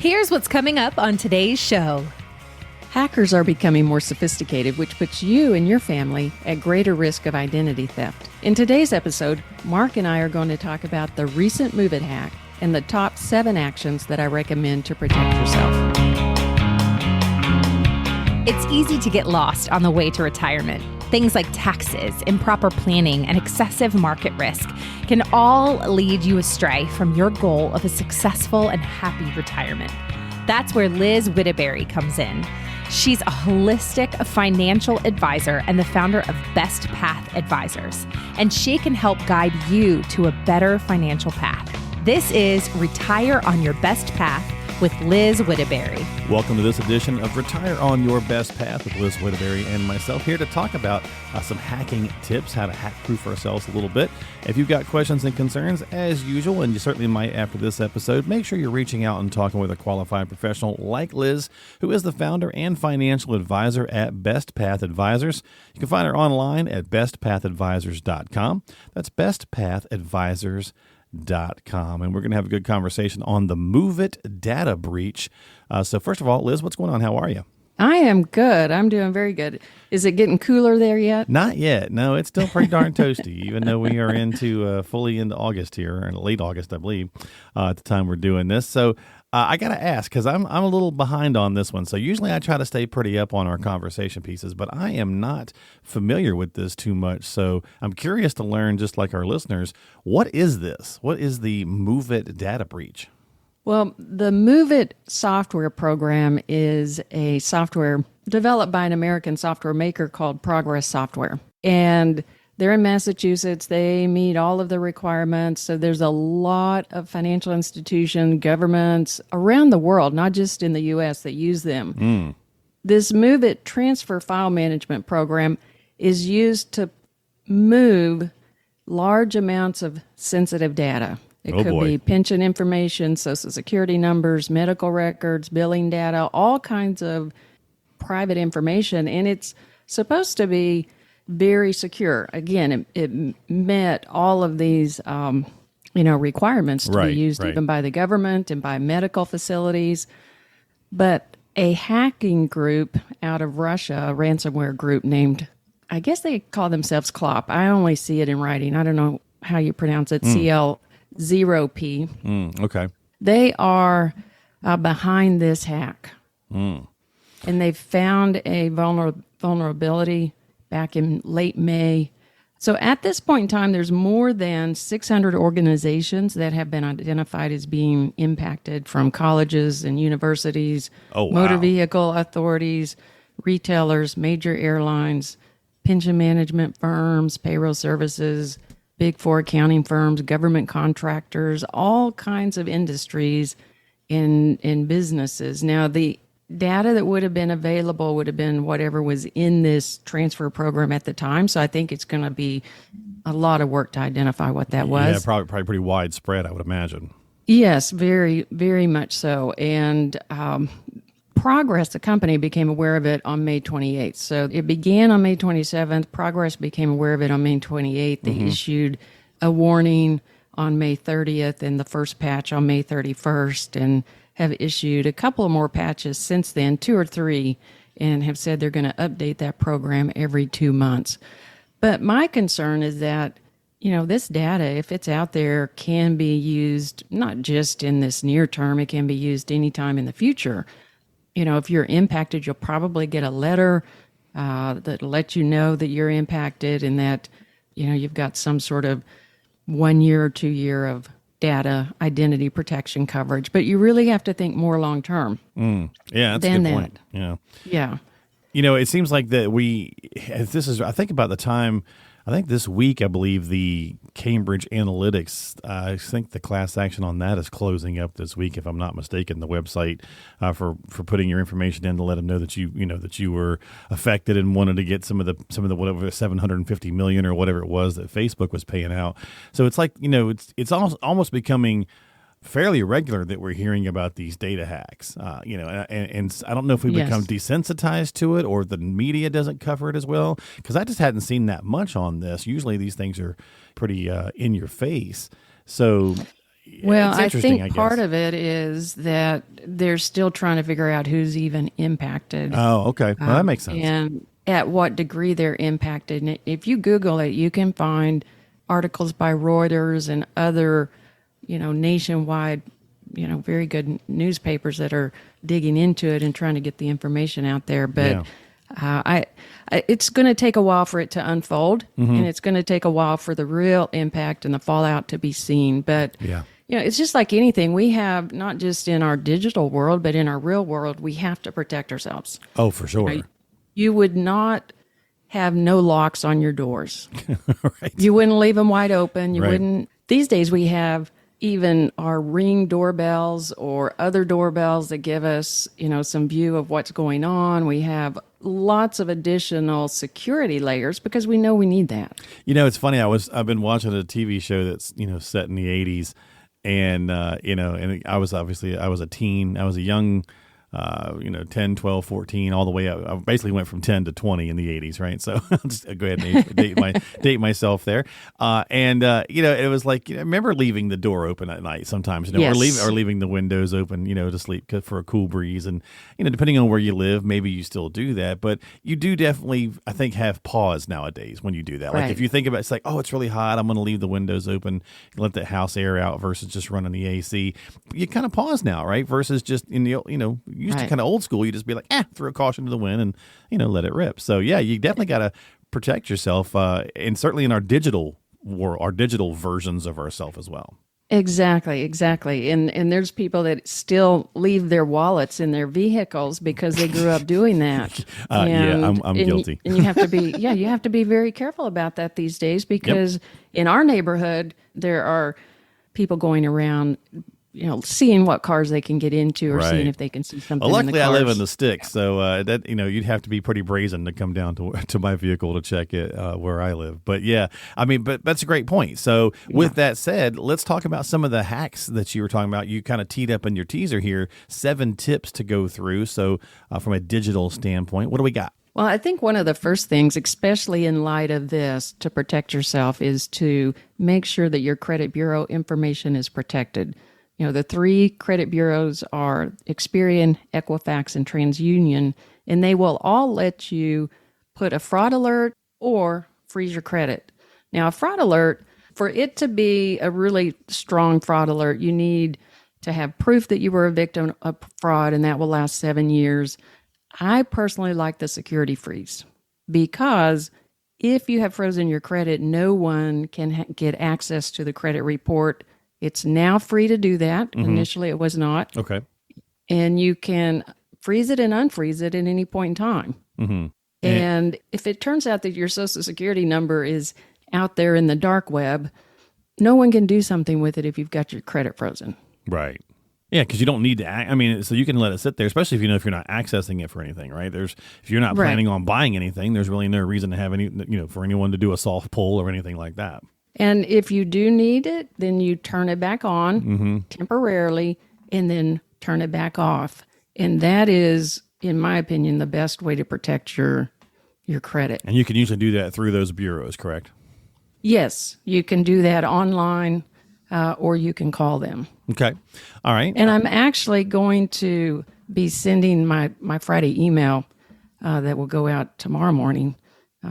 Here's what's coming up on today's show. Hackers are becoming more sophisticated, which puts you and your family at greater risk of identity theft. In today's episode, Marc and I are going to talk about the recent MOVEIt hack and the top 7 actions that I recommend to protect yourself. It's easy to get lost on the way to retirement. Things like taxes, improper planning, and excessive market risk can all lead you astray from your goal of a successful and happy retirement. That's where Liz Whittaberry comes in. She's a holistic financial advisor and the founder of Best Path Advisors, and she can help guide you to a better financial path. This is Retire on Your Best Path with Liz Whittaberry. Welcome to this edition of Retire on Your Best Path with Liz Whittaberry and myself, here to talk about some hacking tips, how to hack-proof ourselves a little bit. If you've got questions and concerns, as usual, and you certainly might after this episode, make sure you're reaching out and talking with a qualified professional like Liz, who is the founder and financial advisor at Best Path Advisors. You can find her online at bestpathadvisors.com. That's bestpathadvisors.com. And we're going to have a good conversation on the MOVEIt data breach. So first of all, Liz, what's going on? How are you? I am good. I'm doing very good. Is it getting cooler there yet? Not yet. No, it's still pretty darn toasty, even though we are fully into August here, and late August, I believe, at the time we're doing this. So I got to ask, because I'm a little behind on this one. So usually I try to stay pretty up on our conversation pieces, but I am not familiar with this too much. So I'm curious to learn, just like our listeners, what is this? What is the MOVEIt data breach? Well, the MOVEIt software program is a software developed by an American software maker called Progress Software. And they're in Massachusetts. They meet all of the requirements. So there's a lot of financial institutions, governments around the world, not just in the U.S., that use them. This MOVEIt transfer file management program is used to move large amounts of sensitive data. It could be pension information, Social Security numbers, medical records, billing data, all kinds of private information. And it's supposed to be very secure. Again, it met all of these, requirements to be used even by the government and by medical facilities. But a hacking group out of Russia, a ransomware group named, I guess they call themselves CLOP. I only see it in writing. I don't know how you pronounce it, CL0P. Okay. They are behind this hack. And they found a vulnerability back in late May. So at this point in time, there's more than 600 organizations that have been identified as being impacted, from colleges and universities, motor vehicle authorities, retailers, major airlines, pension management firms, payroll services, Big Four accounting firms, government contractors, all kinds of industries in businesses. Now, the data that would have been available would have been whatever was in this transfer program at the time. So I think it's going to be a lot of work to identify what that was. Yeah, probably pretty widespread, I would imagine. Yes, very, very much so. And Progress, the company, became aware of it on May 28th. So it began on May 27th. Progress became aware of it on May 28th. They issued a warning on May 30th and the first patch on May 31st, and have issued a couple of more patches since then, 2 or 3, and have said they're going to update that program every 2 months. But my concern is that, this data, if it's out there, can be used not just in this near term, it can be used anytime in the future. If you're impacted, you'll probably get a letter that lets you know that you're impacted and that, you've got some sort of 1 year or 2 year of data identity protection coverage. But you really have to think more long term. Yeah, that's a good point. Yeah. It seems like that I think about the time, I think this week, I believe the Cambridge Analytics, I think the class action on that is closing up this week, if I'm not mistaken. The website for putting your information in to let them know that you were affected and wanted to get some of the whatever $750 million or whatever it was that Facebook was paying out. So it's like it's almost becoming fairly regular that we're hearing about these data hacks, and I don't know if we become desensitized to it or the media doesn't cover it as well, because I just hadn't seen that much on this. Usually these things are pretty in your face. So Well, it's I interesting, think I guess. part of it is that they're still trying to figure out who's even impacted. Oh, okay. Well, that makes sense. And at what degree they're impacted. And if you Google it, you can find articles by Reuters and other, nationwide, very good newspapers that are digging into it and trying to get the information out there. But it's going to take a while for it to unfold, and it's going to take a while for the real impact and the fallout to be seen. But it's just like anything. We have, not just in our digital world, but in our real world, we have to protect ourselves. Oh, for sure. You would not have no locks on your doors. Right. You wouldn't leave them wide open. You Right. wouldn't. These days we have even our Ring doorbells or other doorbells that give us, some view of what's going on. We have lots of additional security layers because we know we need that. It's funny. I've been watching a TV show that's, set in the 80s, and and I was a teen. I was a young 10, 12, 14, all the way up. I basically went from 10 to 20 in the 80s, right? So I'll just go ahead and date myself there. It was like, I remember leaving the door open at night sometimes, Yes. or leaving the windows open, to sleep for a cool breeze. And, depending on where you live, maybe you still do that. But you do definitely, I think, have pause nowadays when you do that. Like Right. if you think about it, it's like, oh, it's really hot, I'm going to leave the windows open, let the house air out versus just running the AC. You kind of pause now, right? Versus just in the, used to Right. kind of old school, you just be like, throw caution to the wind and, let it rip. So yeah, you definitely got to protect yourself. And certainly in our digital world, our digital versions of ourselves as well. Exactly. And there's people that still leave their wallets in their vehicles because they grew up doing that. I'm guilty. And you have to be very careful about that these days because in our neighborhood, there are people going around, seeing what cars they can get into or Right. seeing if they can see something Well, in the luckily I cars. live in the sticks, so that you'd have to be pretty brazen to come down to my vehicle to check it where I live. But yeah, but that's a great point. So with that said, let's talk about some of the hacks that you were talking about. You kind of teed up in your teaser here, 7 tips to go through. So from a digital standpoint, what do we got? Well, I think one of the first things, especially in light of this, to protect yourself is to make sure that your credit bureau information is protected. The 3 credit bureaus are Experian, Equifax, and TransUnion, and they will all let you put a fraud alert or freeze your credit. Now, a fraud alert, for it to be a really strong fraud alert, you need to have proof that you were a victim of fraud, and that will last 7 years. I personally like the security freeze because if you have frozen your credit, no one can get access to the credit report. It's now free to do that. Mm-hmm. Initially, it was not. Okay. And you can freeze it and unfreeze it at any point in time. Mm-hmm. And if it turns out that your Social Security number is out there in the dark web, no one can do something with it if you've got your credit frozen. Right. Yeah, because you don't need to. So you can let it sit there, especially if you're not accessing it for anything, right? If you're not planning on buying anything, there's really no reason to have for anyone to do a soft pull or anything like that. And if you do need it, then you turn it back on temporarily and then turn it back off. And that is, in my opinion, the best way to protect your credit. And you can usually do that through those bureaus, correct? Yes, you can do that online or you can call them. Okay. All right. And I'm actually going to be sending my Friday email that will go out tomorrow morning.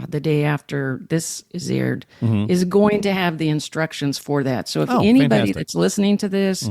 The day after this is aired, is going to have the instructions for that. So if anybody fantastic. that's listening to this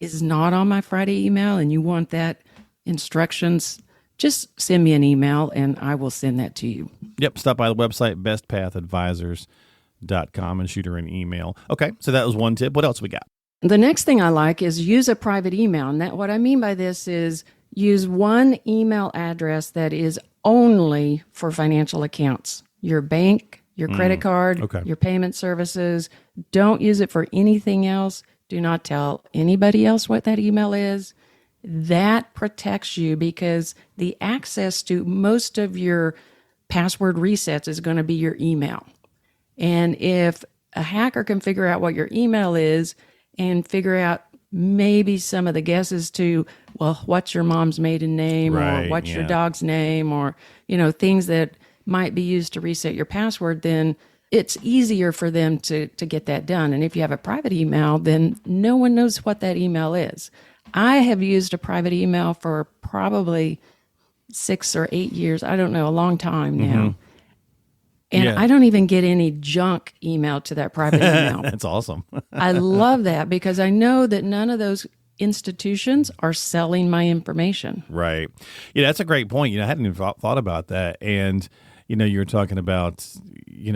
is not on my Friday email and you want that instructions, just send me an email and I will send that to you. Yep. Stop by the website, bestpathadvisors.com, and shoot her an email. Okay. So that was one tip. What else we got? The next thing I like is use a private email. And what I mean by this is use one email address that is only for financial accounts. Your bank, your credit card, your payment services. Don't use it for anything else. Do not tell anybody else what that email is. That protects you because the access to most of your password resets is going to be your email. And if a hacker can figure out what your email is and figure out maybe some of the guesses to, well, what's your mom's maiden name Right, or what's your dog's name or, things that might be used to reset your password, then it's easier for them to get that done. And if you have a private email, then no one knows what that email is. I have used a private email for probably 6 or 8 years. I don't know, a long time now. And I don't even get any junk email to that private email. That's awesome. I love that because I know that none of those institutions are selling my information. Right. Yeah, that's a great point. I hadn't even thought about that. And, you were talking about,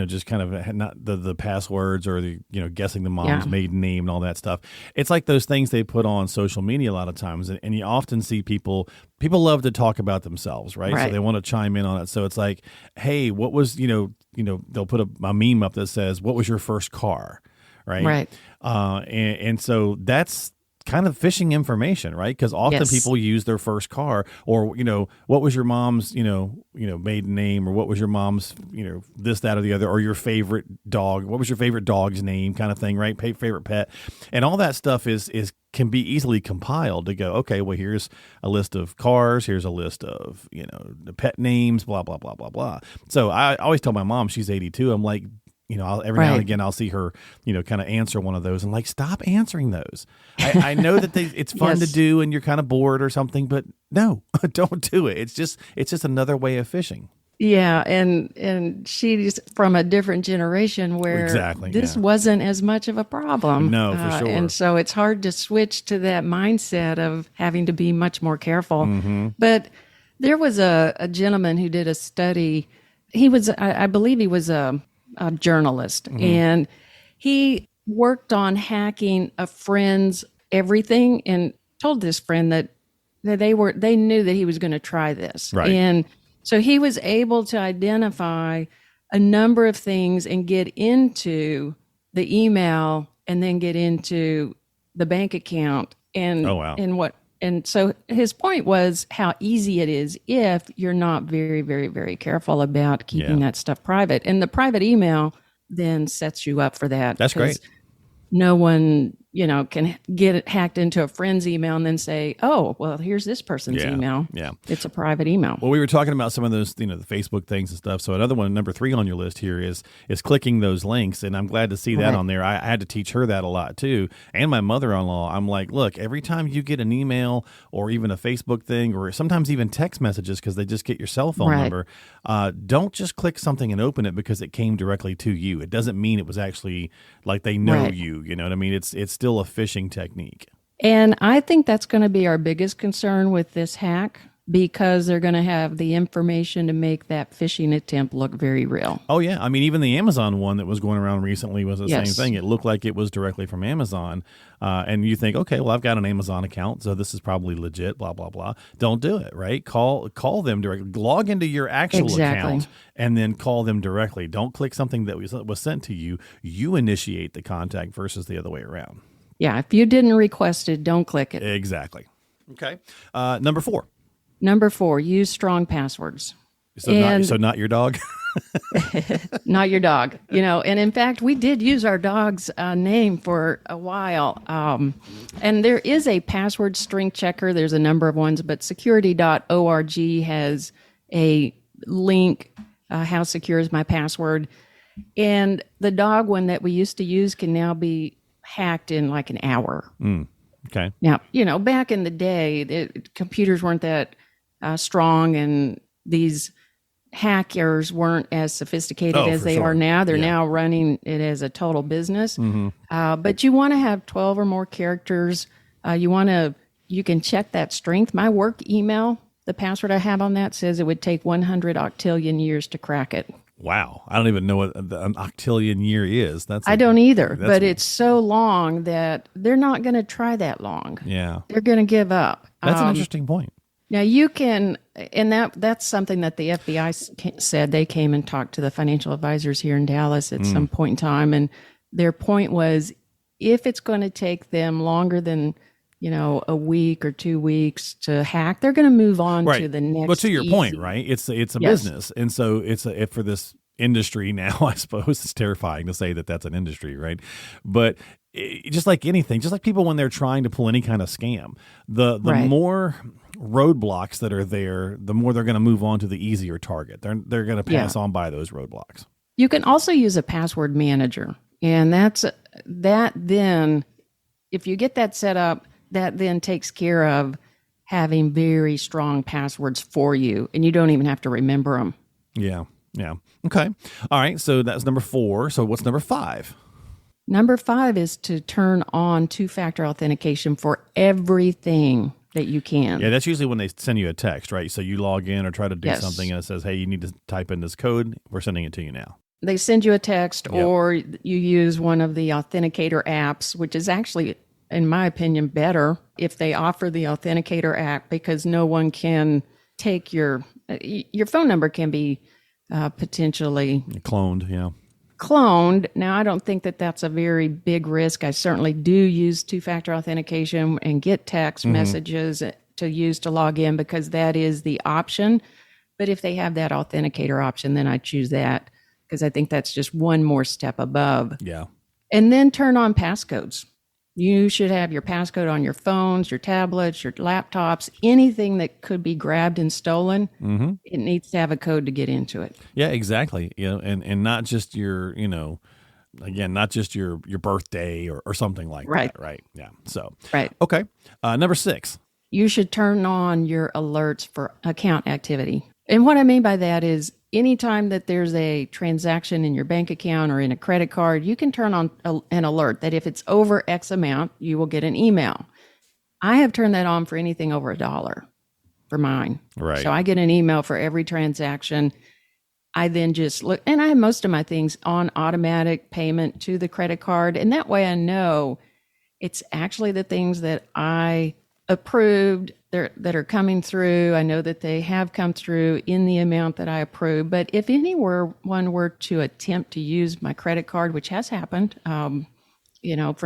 just kind of not the passwords or the, guessing the mom's maiden name and all that stuff. It's like those things they put on social media a lot of times. And you often see people love to talk about themselves, right? So they want to chime in on it. So it's like, hey, what was, they'll put a meme up that says, what was your first car? Right. Right. And so that's kind of phishing information, right? Because often people use their first car, or what was your mom's maiden name, or what was your mom's this, that, or the other, or your favorite dog, what was your favorite dog's name, kind of thing, right? Favorite pet, and all that stuff is can be easily compiled to go, okay, well, here's a list of cars, here's a list of the pet names, blah blah blah blah blah. So I always tell my mom, she's 82, I'm like, every now and again, I'll see her, kind of answer one of those and like, stop answering those. I know that it's fun to do and you're kind of bored or something, but no, don't do it. It's just another way of phishing. Yeah. And she's from a different generation where this wasn't as much of a problem. No, for sure. And so it's hard to switch to that mindset of having to be much more careful. Mm-hmm. But there was a gentleman who did a study. He was, I believe he was a journalist, and he worked on hacking a friend's everything and told this friend that they knew that he was going to try this. Right. And so he was able to identify a number of things and get into the email and then get into the bank account and and so his point was how easy it is if you're not very, very, very careful about keeping that stuff private. And the private email then sets you up for that. That's great. No one, can get it hacked into a friend's email and then say, oh, well, here's this person's email. Yeah. It's a private email. Well, we were talking about some of those, the Facebook things and stuff. So another one, number 3 on your list here is clicking those links. And I'm glad to see that on there. I had to teach her that a lot too. And my mother-in-law, I'm like, look, every time you get an email or even a Facebook thing, or sometimes even text messages, because they just get your cell phone number, don't just click something and open it because it came directly to you. It doesn't mean it was actually like they know you, you know what I mean? It's still a phishing technique. And I think that's going to be our biggest concern with this hack, because they're going to have the information to make that phishing attempt look very real. Oh, yeah. I mean, even the Amazon one that was going around recently was the same thing. It looked like it was directly from Amazon. And you think, okay, well, I've got an Amazon account, so this is probably legit, blah, blah, blah. Don't do it, right? Call them directly. Log into your actual account and then call them directly. Don't click something that was sent to you. You initiate the contact versus the other way around. Yeah, if you didn't request it, don't click it. Exactly. Okay. Number 4. Number 4, use strong passwords. So not your dog? Not your dog. And in fact, we did use our dog's name for a while. And there is a password string checker. There's a number of ones, but security.org has a link, how secure is my password. And the dog one that we used to use can now be hacked in like an hour. Okay. Now, back in the day, computers weren't that strong, and these hackers weren't as sophisticated as they are now. They're now running it as a total business. But you want to have 12 or more characters. You can check that strength. My work email, the password I have on that says it would take 100 octillion years to crack it. Wow. I don't even know what an octillion year is. I don't either, but it's so long that they're not going to try that long. Yeah. They're going to give up. That's an interesting point. Now you can, and that's something that the FBI said. They came and talked to the financial advisors here in Dallas at some point in time, and their point was, if it's going to take them longer than a week or 2 weeks to hack, they're going to move on to the next. But to your point, right? It's a business, and so it's for this industry now. I suppose it's terrifying to say that that's an industry, right? But just like anything, just like people when they're trying to pull any kind of scam, the more roadblocks that are there, the more they're going to move on to the easier target. They're going to pass on by those roadblocks. You can also use a password manager. And that then, if you get that set up, that then takes care of having very strong passwords for you. And you don't even have to remember them. Yeah. Yeah. Okay. All right. So that's number 4. So what's number 5? Number 5 is to turn on two-factor authentication for everything that you can. Yeah, that's usually when they send you a text, right? So you log in or try to do something and it says, hey, you need to type in this code. We're sending it to you now. They send you a text or you use one of the authenticator apps, which is actually, in my opinion, better if they offer the authenticator app, because no one can take your phone number can be potentially cloned. Yeah. Cloned. Now, I don't think that that's a very big risk. I certainly do use two-factor authentication and get text messages to use to log in because that is the option. But if they have that authenticator option, then I choose that because I think that's just one more step above. Yeah. And then turn on passcodes. You should have your passcode on your phones, your tablets, your laptops, anything that could be grabbed and stolen. Mm-hmm. It needs to have a code to get into it. Yeah, exactly. You know, and not just your, again, not just your birthday or something like that. Right. Yeah. So, okay. Number 6. You should turn on your alerts for account activity. And what I mean by that is anytime that there's a transaction in your bank account or in a credit card, you can turn on an alert that if it's over X amount, you will get an email. I have turned that on for anything over $1 for mine. Right. So I get an email for every transaction. I then just look, and I have most of my things on automatic payment to the credit card. And that way I know it's actually the things that I approved that are coming through. I know that they have come through in the amount that I approved. But if anyone were to attempt to use my credit card, which has happened, from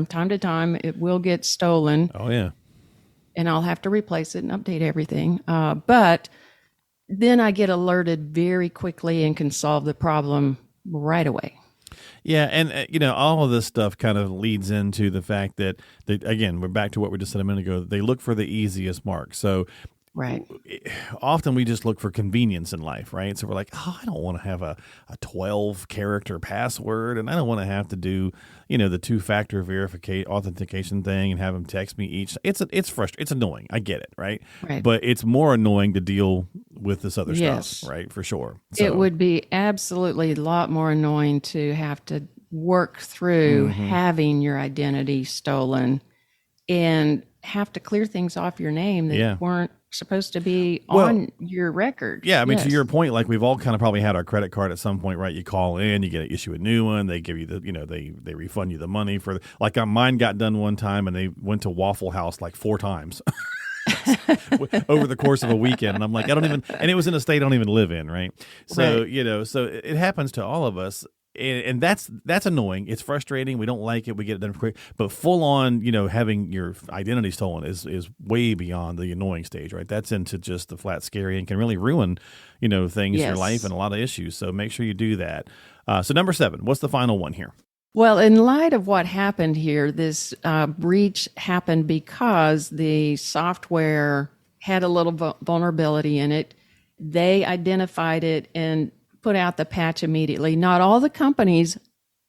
time to time, it will get stolen. Oh, yeah. And I'll have to replace it and update everything. But then I get alerted very quickly and can solve the problem right away. Yeah, and all of this stuff kind of leads into the fact that again, we're back to what we just said a minute ago. They look for the easiest mark. So often we just look for convenience in life, right? So we're like, I don't want to have a 12-character password, and I don't want to have to do the two-factor authentication thing and have them text me each. It's frustrating. It's annoying. I get it, right? But it's more annoying to deal with this other stuff, right? For sure. So, it would be absolutely a lot more annoying to have to work through having your identity stolen and have to clear things off your name that weren't supposed to be on your record. Yeah, I mean, to your point, like we've all kind of probably had our credit card at some point, right? You call in, you get to issue a new one. They give you they refund you the money for mine got done one time and they went to Waffle House like 4 times over the course of a weekend. And I'm like, and it was in a state I don't even live in, right? So, so it happens to all of us. And that's annoying. It's frustrating. We don't like it. We get it done quick. But full on, having your identity stolen is way beyond the annoying stage, right? That's into just the flat scary and can really ruin, things in your life and a lot of issues. So make sure you do that. So number 7, what's the final one here? Well, in light of what happened here, this breach happened because the software had a little vulnerability in it. They identified it and put out the patch immediately. Not all the companies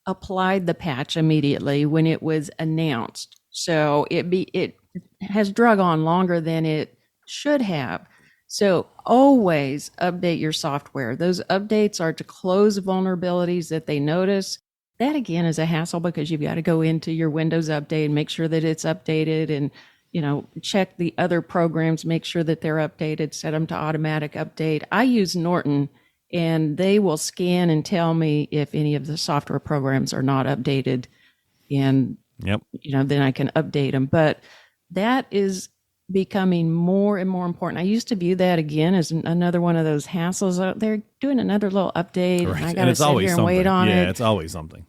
applied the patch immediately when it was announced. So it has drug on longer than it should have. So always update your software. Those updates are to close vulnerabilities that they notice. That again is a hassle because you've got to go into your Windows update and make sure that it's updated and check the other programs, make sure that they're updated, set them to automatic update. I use Norton, and they will scan and tell me if any of the software programs are not updated. And, then I can update them. But that is becoming more and more important. I used to view that again as another one of those hassles. They're doing another little update. Right. And I got to sit here and wait on it. Yeah, it's always something.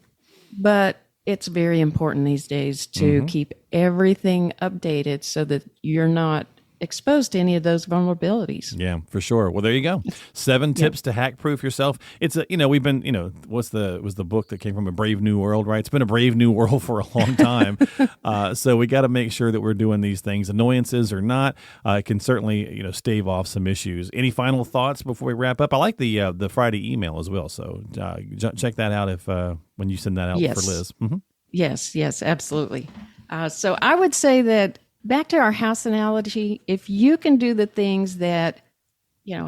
But it's very important these days to keep everything updated so that you're not exposed to any of those vulnerabilities. Yeah, for sure. Well, there you go. 7 tips to hack-proof yourself. It's we've been, was the book that came from A Brave New World, right? It's been a brave new world for a long time. So we got to make sure that we're doing these things. Annoyances or not, it can certainly, stave off some issues. Any final thoughts before we wrap up? I like the Friday email as well. So check that out when you send that out for Liz. Mm-hmm. Yes, absolutely. So I would say that back to our house analogy, if you can do the things that,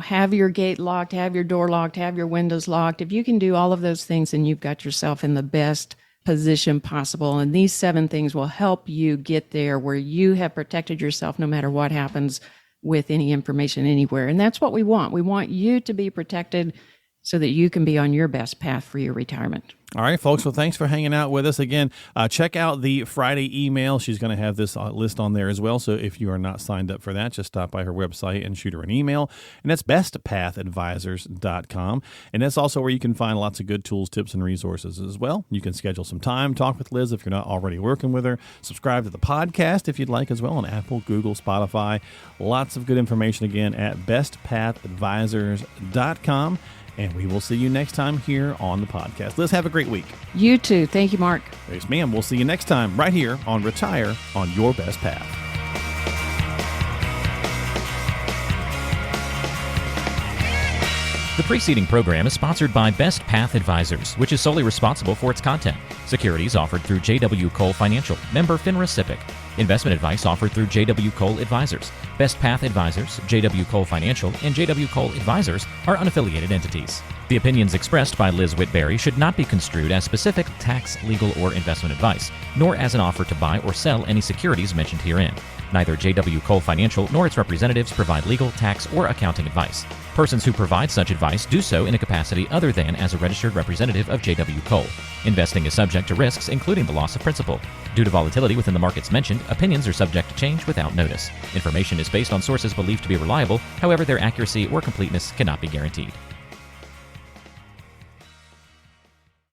have your gate locked, have your door locked, have your windows locked, if you can do all of those things, then you've got yourself in the best position possible. And these 7 things will help you get there where you have protected yourself no matter what happens with any information anywhere. And that's what we want. We want you to be protected so that you can be on your best path for your retirement. All right, folks. Well, thanks for hanging out with us again. Check out the Friday email. She's going to have this list on there as well. So if you are not signed up for that, just stop by her website and shoot her an email. And that's bestpathadvisors.com. And that's also where you can find lots of good tools, tips, and resources as well. You can schedule some time, talk with Liz if you're not already working with her. Subscribe to the podcast if you'd like as well on Apple, Google, Spotify. Lots of good information again at bestpathadvisors.com. And we will see you next time here on the podcast. Liz, have a great week. You too. Thank you, Mark. Yes, ma'am. We'll see you next time right here on Retire on Your Best Path. The preceding program is sponsored by Best Path Advisors, which is solely responsible for its content. Securities offered through J.W. Cole Financial, member FINRA SIPC. Investment advice offered through J.W. Cole Advisors. Best Path Advisors, J.W. Cole Financial, and J.W. Cole Advisors are unaffiliated entities. The opinions expressed by Liz Whitberry should not be construed as specific tax, legal, or investment advice, nor as an offer to buy or sell any securities mentioned herein. Neither J.W. Cole Financial nor its representatives provide legal, tax, or accounting advice. Persons who provide such advice do so in a capacity other than as a registered representative of J.W. Cole. Investing is subject to risks, including the loss of principal. Due to volatility within the markets mentioned, opinions are subject to change without notice. Information is based on sources believed to be reliable, however, their accuracy or completeness cannot be guaranteed.